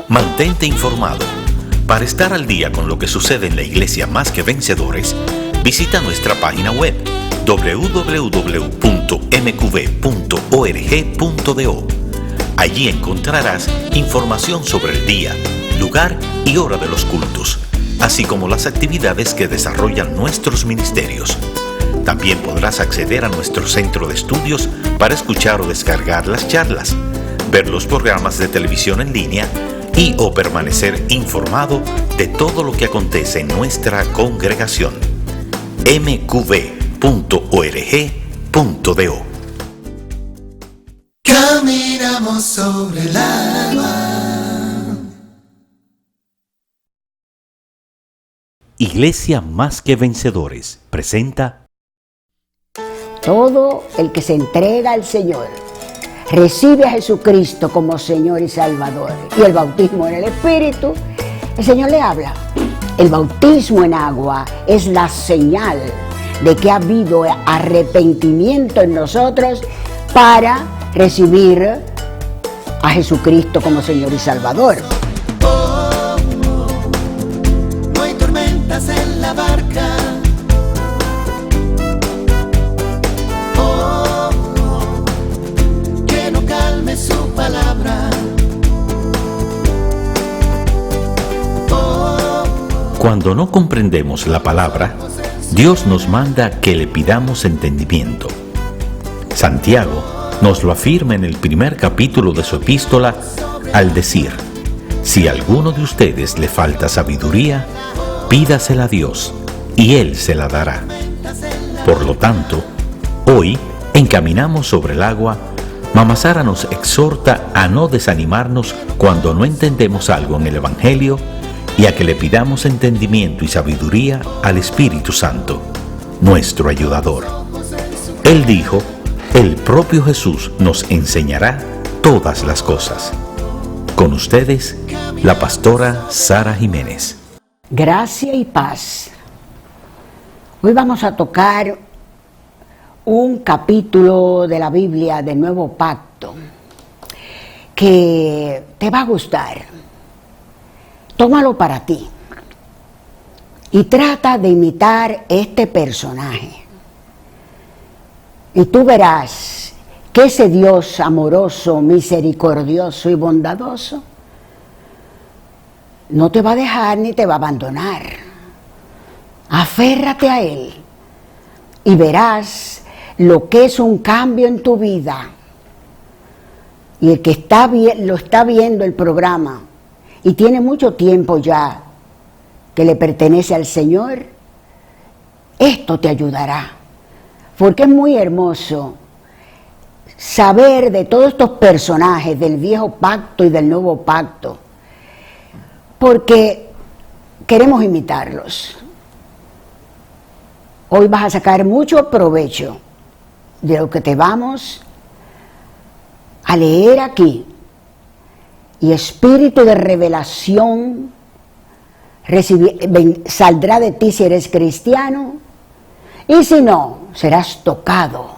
Mantente informado. Para estar al día con lo que sucede en la Iglesia Más que Vencedores, visita nuestra página web www.mqv.org.do. Allí encontrarás información sobre el día, lugar y hora de los cultos, así como las actividades que desarrollan nuestros ministerios. También podrás acceder a nuestro centro de estudios para escuchar o descargar las charlas, ver los programas de televisión en línea y o permanecer informado de todo lo que acontece en nuestra congregación. mqv.org.do. Caminamos sobre el agua. Iglesia Más que Vencedores presenta: todo el que se entrega al Señor recibe a Jesucristo como Señor y Salvador, y el bautismo en el Espíritu, el Señor le habla. El bautismo en agua es la señal de que ha habido arrepentimiento en nosotros para recibir a Jesucristo como Señor y Salvador. No hay tormentas en la barca. Que no calme su palabra. Cuando no comprendemos la palabra, Dios nos manda que le pidamos entendimiento. Santiago nos lo afirma en el primer capítulo de su epístola al decir: si a alguno de ustedes le falta sabiduría, pídasela a Dios y Él se la dará. Por lo tanto, hoy encaminamos sobre el agua. Mamá Sara nos exhorta a no desanimarnos cuando no entendemos algo en el Evangelio y a que le pidamos entendimiento y sabiduría al Espíritu Santo, nuestro ayudador. Él dijo: el propio Jesús nos enseñará todas las cosas. Con ustedes, la pastora Sara Jiménez. Gracia y paz. Hoy vamos a tocar un capítulo de la Biblia del Nuevo Pacto que te va a gustar. Tómalo para ti y trata de imitar este personaje. Y tú verás que ese Dios amoroso, misericordioso y bondadoso no te va a dejar ni te va a abandonar. Aférrate a Él y verás lo que es un cambio en tu vida. Y el que lo está viendo el programa y tiene mucho tiempo ya que le pertenece al Señor, esto te ayudará. Porque es muy hermoso saber de todos estos personajes del viejo pacto y del nuevo pacto, porque queremos imitarlos. Hoy vas a sacar mucho provecho de lo que te vamos a leer aquí, y espíritu de revelación saldrá de ti si eres cristiano, y si no, serás tocado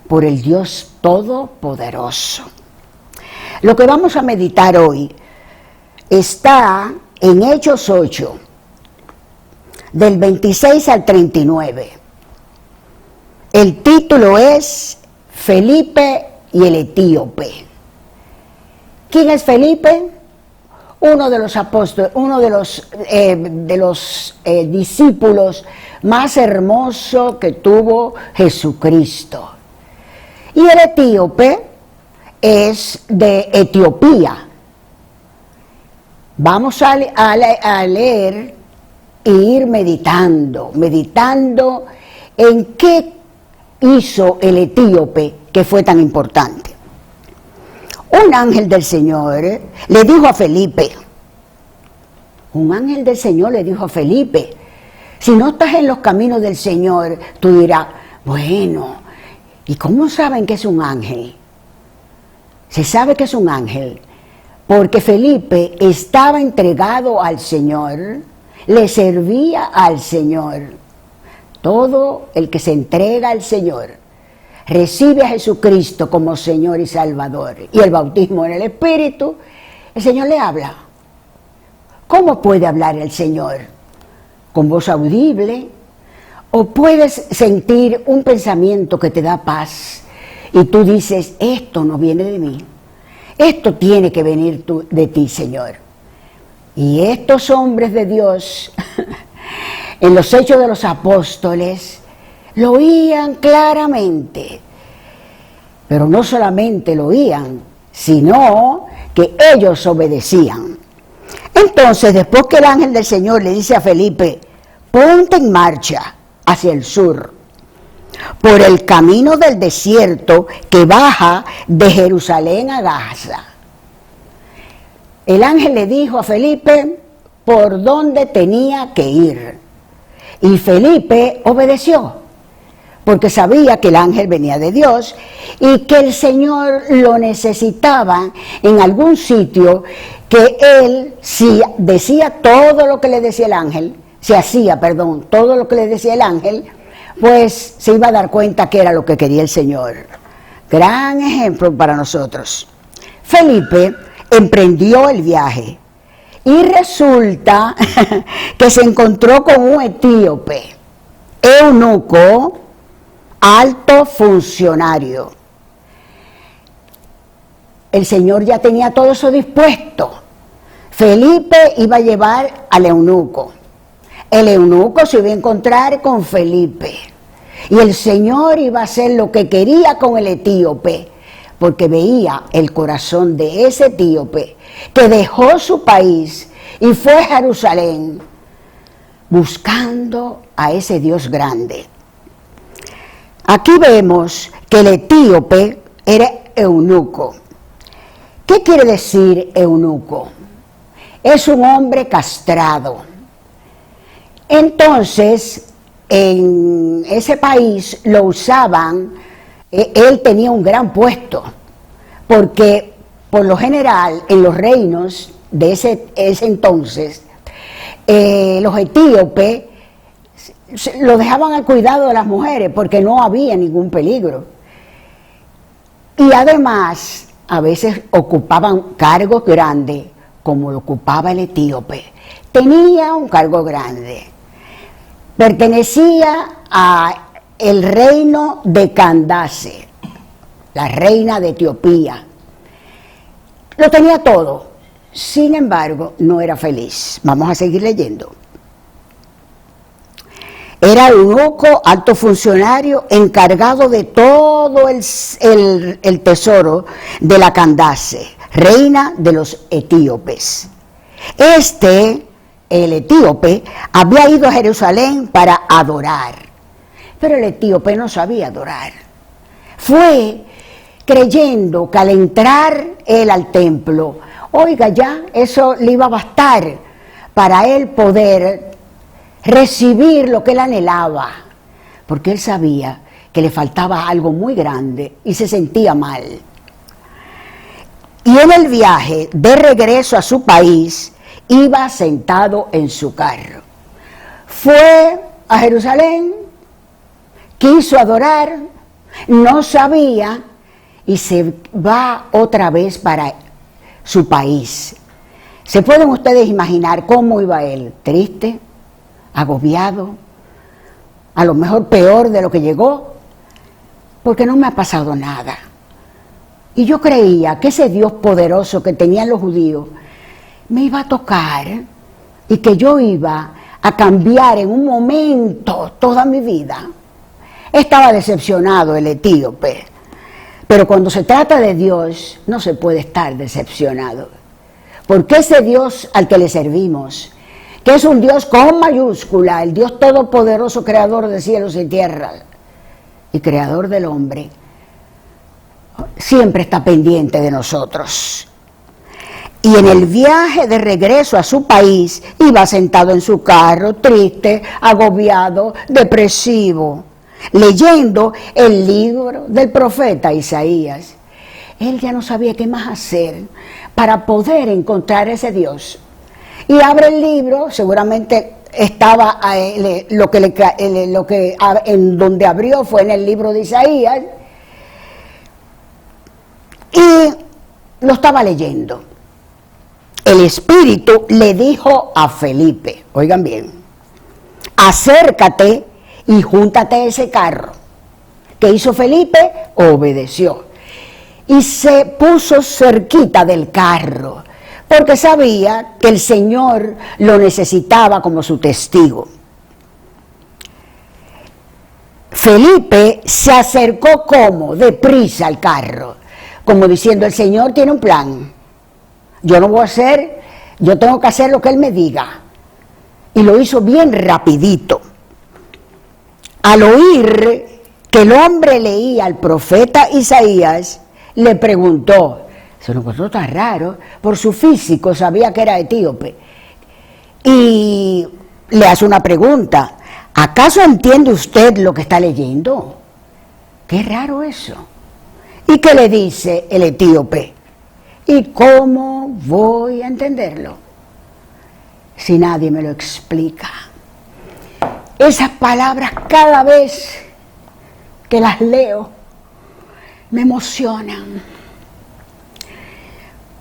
por el Dios Todopoderoso. Lo que vamos a meditar hoy está en Hechos 8, del 26 al 39. El título es Felipe y el etíope. ¿Quién es Felipe? Uno de los apóstoles, uno de los discípulos más hermosos que tuvo Jesucristo. Y el etíope es de Etiopía. Vamos a leer e ir meditando en qué hizo el etíope que fue tan importante. Un ángel del Señor le dijo a Felipe, si no estás en los caminos del Señor, tú dirás, bueno, ¿y cómo saben que es un ángel? Se sabe que es un ángel porque Felipe estaba entregado al Señor, le servía al Señor. Todo el que se entrega al Señor recibe a Jesucristo como Señor y Salvador, y el bautismo en el Espíritu, el Señor le habla. ¿Cómo puede hablar el Señor? ¿Con voz audible? ¿O puedes sentir un pensamiento que te da paz y tú dices, esto no viene de mí, esto tiene que venir de ti, Señor? Y estos hombres de Dios, en los Hechos de los Apóstoles, lo oían claramente. Pero no solamente lo oían, sino que ellos obedecían. Entonces, después que el ángel del Señor le dice a Felipe, ponte en marcha hacia el sur, por el camino del desierto que baja de Jerusalén a Gaza. El ángel le dijo a Felipe por dónde tenía que ir. Y Felipe obedeció, porque sabía que el ángel venía de Dios y que el Señor lo necesitaba en algún sitio, que él, si decía todo lo que le decía el ángel, todo lo que le decía el ángel, pues se iba a dar cuenta que era lo que quería el Señor. Gran ejemplo para nosotros. Felipe emprendió el viaje y resulta que se encontró con un etíope, eunuco, alto funcionario. El Señor ya tenía todo eso dispuesto. Felipe iba a llevar al eunuco. El eunuco se iba a encontrar con Felipe. Y el Señor iba a hacer lo que quería con el etíope, porque veía el corazón de ese etíope que dejó su país y fue a Jerusalén buscando a ese Dios grande. Aquí vemos que el etíope era eunuco. ¿Qué quiere decir eunuco? Es un hombre castrado. Entonces, en ese país lo usaban, él tenía un gran puesto, porque por lo general en los reinos de ese entonces, los etíopes lo dejaban al cuidado de las mujeres porque no había ningún peligro. Y además, a veces ocupaban cargos grandes, como lo ocupaba el etíope. Tenía un cargo grande. Pertenecía a el reino de Candace, la reina de Etiopía. Lo tenía todo. Sin embargo, no era feliz. Vamos a seguir leyendo. Era eunuco, alto funcionario, encargado de todo el tesoro de la Candace, reina de los etíopes. El etíope, había ido a Jerusalén para adorar, pero el etíope no sabía adorar. Fue creyendo que al entrar él al templo, oiga, ya eso le iba a bastar para él poder recibir lo que él anhelaba, porque él sabía que le faltaba algo muy grande y se sentía mal. Y en el viaje de regreso a su país, iba sentado en su carro. Fue a Jerusalén, quiso adorar, no sabía, y se va otra vez para su país. ¿Se pueden ustedes imaginar cómo iba él? Triste, agobiado, a lo mejor peor de lo que llegó, porque no me ha pasado nada. Y yo creía que ese Dios poderoso que tenían los judíos me iba a tocar y que yo iba a cambiar en un momento toda mi vida. Estaba decepcionado el etíope, pero cuando se trata de Dios no se puede estar decepcionado, porque ese Dios al que le servimos, que es un Dios con mayúscula, el Dios todopoderoso, creador de cielos y tierra y creador del hombre, siempre está pendiente de nosotros. Y en el viaje de regreso a su país, iba sentado en su carro, triste, agobiado, depresivo, leyendo el libro del profeta Isaías. Él ya no sabía qué más hacer para poder encontrar ese Dios. Y abre el libro, seguramente estaba en donde abrió fue en el libro de Isaías, y lo estaba leyendo. el Espíritu le dijo a Felipe, oigan bien, acércate y júntate a ese carro. ¿Qué hizo Felipe? Obedeció. Y se puso cerquita del carro, porque sabía que el Señor lo necesitaba como su testigo. Felipe se acercó como deprisa al carro, como diciendo, el Señor tiene un plan. Yo tengo que hacer lo que Él me diga. Y lo hizo bien rapidito. Al oír que el hombre leía al profeta Isaías, le preguntó, se lo encontró tan raro, por su físico sabía que era etíope, y le hace una pregunta, ¿acaso entiende usted lo que está leyendo? Qué raro eso. ¿Y qué le dice el etíope? ¿Y cómo voy a entenderlo si nadie me lo explica? Esas palabras cada vez que las leo me emocionan,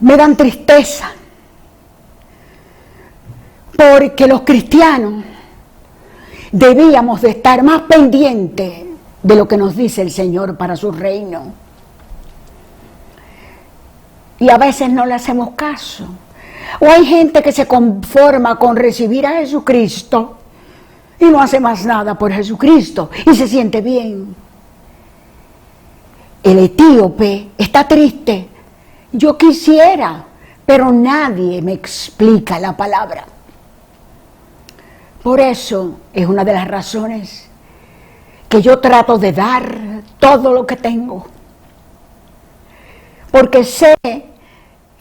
me dan tristeza, porque los cristianos debíamos de estar más pendientes de lo que nos dice el Señor para su reino. Y a veces no le hacemos caso. O hay gente que se conforma con recibir a Jesucristo y no hace más nada por Jesucristo y se siente bien. El etíope está triste. Yo quisiera, pero nadie me explica la palabra. Por eso es una de las razones que yo trato de dar todo lo que tengo. Porque sé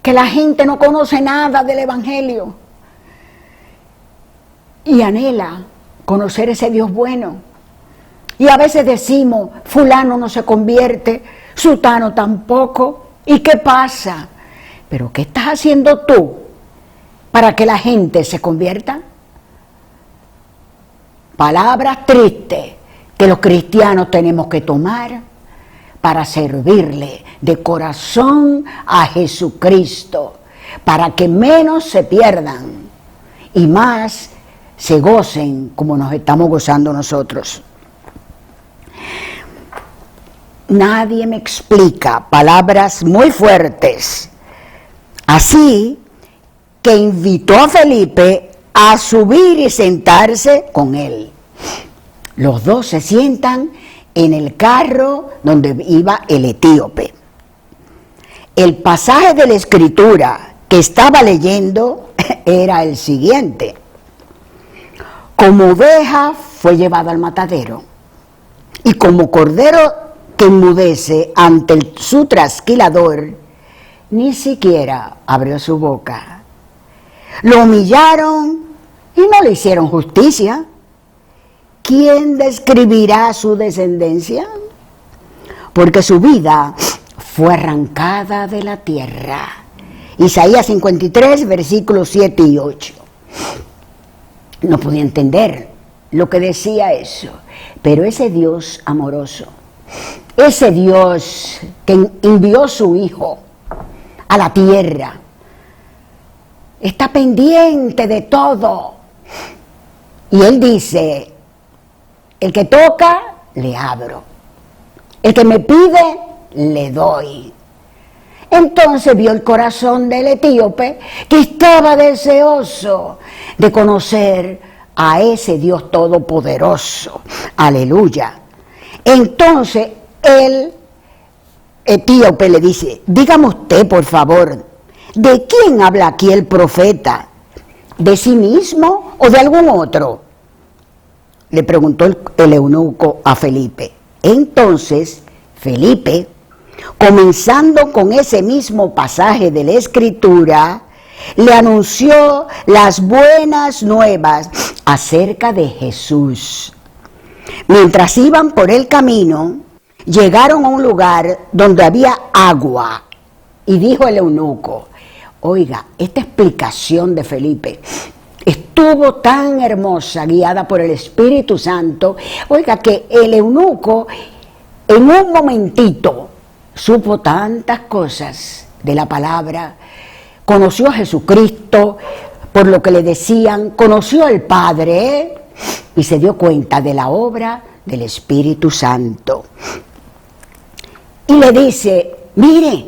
que la gente no conoce nada del Evangelio y anhela conocer ese Dios bueno. Y a veces decimos, fulano no se convierte, sutano tampoco. ¿Y qué pasa? ¿Pero qué estás haciendo tú para que la gente se convierta? Palabras tristes que los cristianos tenemos que tomar para servirle de corazón a Jesucristo, para que menos se pierdan y más se gocen como nos estamos gozando nosotros. Nadie me explica, palabras muy fuertes. Así que invitó a Felipe a subir y sentarse con él. Los dos se sientan en el carro donde iba el etíope. El pasaje de la Escritura que estaba leyendo era el siguiente. Como oveja fue llevada al matadero, y como cordero que enmudece ante su trasquilador, ni siquiera abrió su boca. Lo humillaron y no le hicieron justicia. ¿Quién describirá su descendencia? Porque su vida fue arrancada de la tierra. Isaías 53, versículos 7 y 8. No podía entender lo que decía eso, pero ese Dios amoroso, ese Dios que envió su Hijo a la tierra, está pendiente de todo. Y Él dice, el que toca, le abro. El que me pide, le doy. Entonces vio el corazón del etíope que estaba deseoso de conocer a ese Dios todopoderoso. Aleluya. Entonces el etíope le dice, dígame usted por favor, ¿de quién habla aquí el profeta? ¿De sí mismo o de algún otro? Le preguntó el eunuco a Felipe. Entonces Felipe, comenzando con ese mismo pasaje de la Escritura, le anunció las buenas nuevas acerca de Jesús. Mientras iban por el camino, llegaron a un lugar donde había agua, y dijo el eunuco, oiga, esta explicación de Felipe estuvo tan hermosa, guiada por el Espíritu Santo, oiga, que el eunuco en un momentito supo tantas cosas de la palabra, conoció a Jesucristo por lo que le decían, conoció al Padre y se dio cuenta de la obra del Espíritu Santo. Y le dice, mire,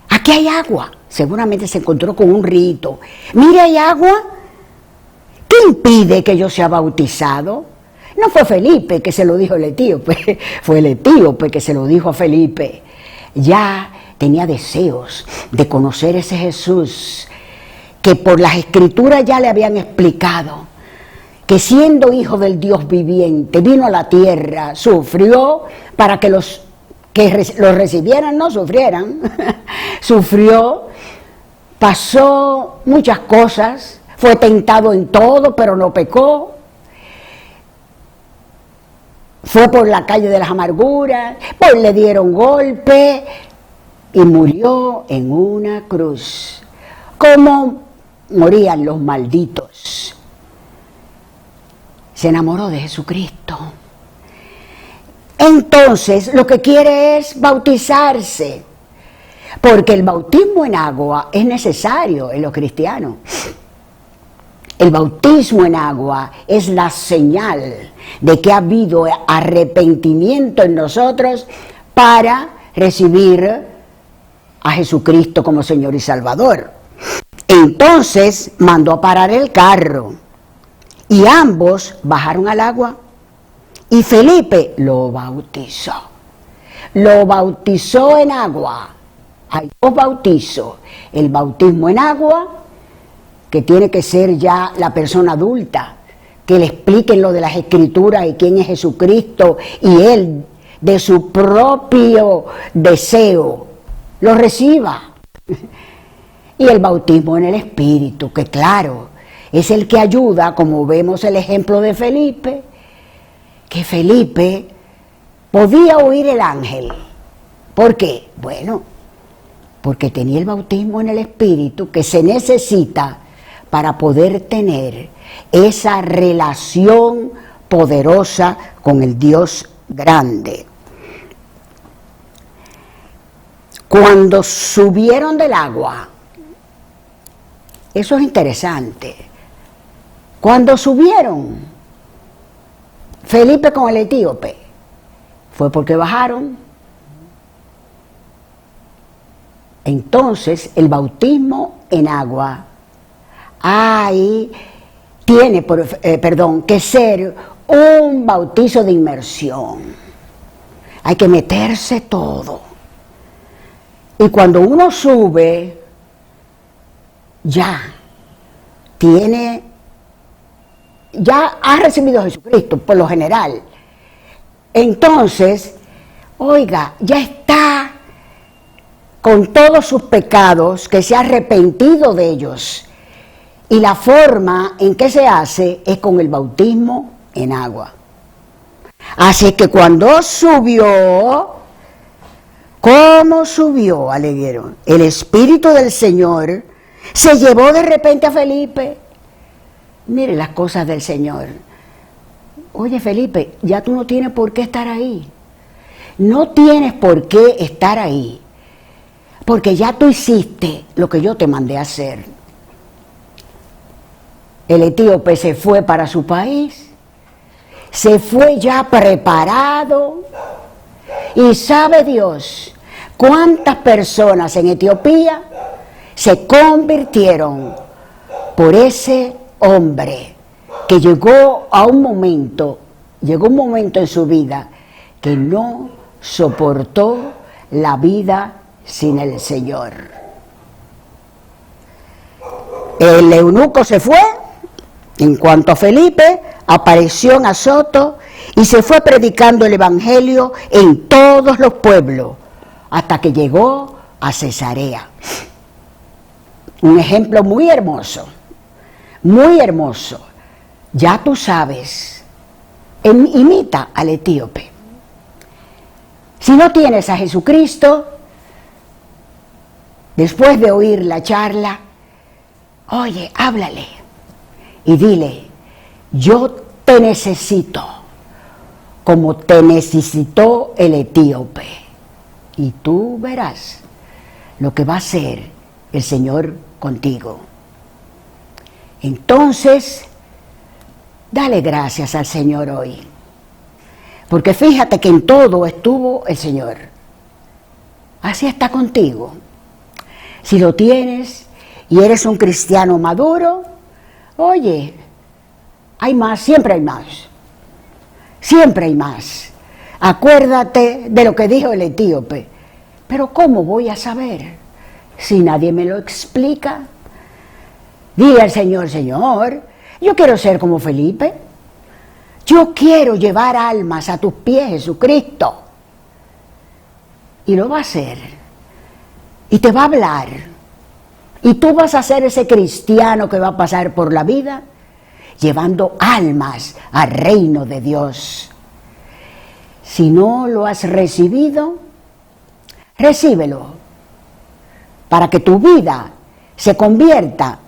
aquí hay agua. Seguramente se encontró con un rito. Mire, hay agua. ¿Qué impide que yo sea bautizado? No fue Felipe que se lo dijo el etíope, fue el etíope que se lo dijo a Felipe. Ya tenía deseos de conocer ese Jesús que por las Escrituras ya le habían explicado que siendo hijo del Dios viviente, vino a la tierra, sufrió para que los que lo recibieran no sufrieran, sufrió, pasó muchas cosas, fue tentado en todo, pero no pecó, fue por la calle de las amarguras, pues le dieron golpe y murió en una cruz, como morían los malditos. Se enamoró de Jesucristo. Entonces, lo que quiere es bautizarse, porque el bautismo en agua es necesario en los cristianos. El bautismo en agua es la señal de que ha habido arrepentimiento en nosotros para recibir a Jesucristo como Señor y Salvador. Entonces mandó a parar el carro y ambos bajaron al agua y Felipe lo bautizó. Lo bautizó en agua. Hay dos bautizos. El bautismo en agua, que tiene que ser ya la persona adulta, que le expliquen lo de las Escrituras y quién es Jesucristo, y él, de su propio deseo, lo reciba. Y el bautismo en el Espíritu, que claro, es el que ayuda, como vemos el ejemplo de Felipe, que Felipe podía oír el ángel. ¿Por qué? Bueno, porque tenía el bautismo en el Espíritu que se necesita para poder tener esa relación poderosa con el Dios grande. Cuando subieron del agua, eso es interesante, cuando subieron Felipe con el etíope, fue porque bajaron. Entonces el bautismo en agua tiene que ser un bautizo de inmersión. Hay que meterse todo. Y cuando uno sube, ya ha recibido a Jesucristo, por lo general. Entonces, oiga, ya está con todos sus pecados, que se ha arrepentido de ellos. Y la forma en que se hace es con el bautismo en agua. Así que cuando subió, ¿cómo subió? Alegaron. El Espíritu del Señor se llevó de repente a Felipe. Mire las cosas del Señor. Oye, Felipe, ya tú no tienes por qué estar ahí. No tienes por qué estar ahí, porque ya tú hiciste lo que yo te mandé a hacer. El etíope se fue para su país, se fue ya preparado, y sabe Dios cuántas personas en Etiopía se convirtieron por ese hombre que llegó un momento en su vida que no soportó la vida sin el Señor. El eunuco se fue. En cuanto a Felipe, apareció en Azoto y se fue predicando el Evangelio en todos los pueblos, hasta que llegó a Cesarea. Un ejemplo muy hermoso, muy hermoso. Ya tú sabes, imita al etíope. Si no tienes a Jesucristo, después de oír la charla, oye, háblale y dile, yo te necesito como te necesitó el etíope. Y tú verás lo que va a hacer el Señor contigo. Entonces, dale gracias al Señor hoy. Porque fíjate que en todo estuvo el Señor. Así está contigo. Si lo tienes y eres un cristiano maduro, oye, hay más, siempre hay más. Siempre hay más. Acuérdate de lo que dijo el etíope. Pero ¿cómo voy a saber si nadie me lo explica? Dile al Señor, Señor, yo quiero ser como Felipe. Yo quiero llevar almas a tus pies, Jesucristo. Y lo va a hacer. Y te va a hablar. Y tú vas a ser ese cristiano que va a pasar por la vida llevando almas al reino de Dios. Si no lo has recibido, recíbelo, para que tu vida se convierta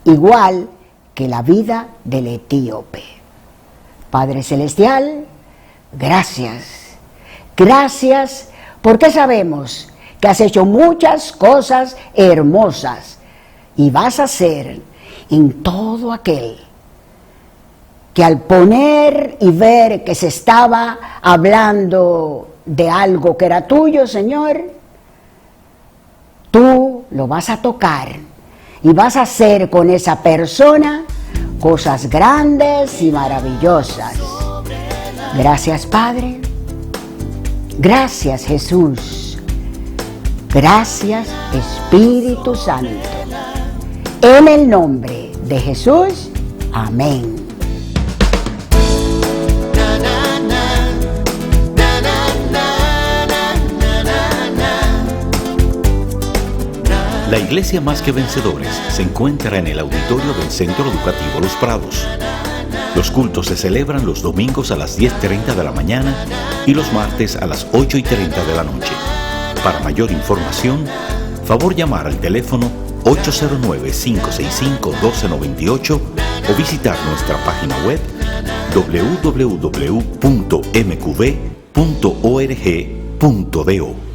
igual que la vida del etíope. Padre Celestial, gracias. Gracias porque sabemos que has hecho muchas cosas hermosas y vas a hacer en todo aquel que al poner y ver que se estaba hablando de algo que era tuyo, Señor, tú lo vas a tocar y vas a hacer con esa persona cosas grandes y maravillosas. Gracias, Padre. Gracias, Jesús. Gracias, Espíritu Santo. En el nombre de Jesús, amén. La Iglesia Más que Vencedores se encuentra en el auditorio del Centro Educativo Los Prados. Los cultos se celebran los domingos a las 10:30 de la mañana y los martes a las 8:30 de la noche. Para mayor información, favor llamar al teléfono 809-565-1298 o visitar nuestra página web www.mqv.org.do.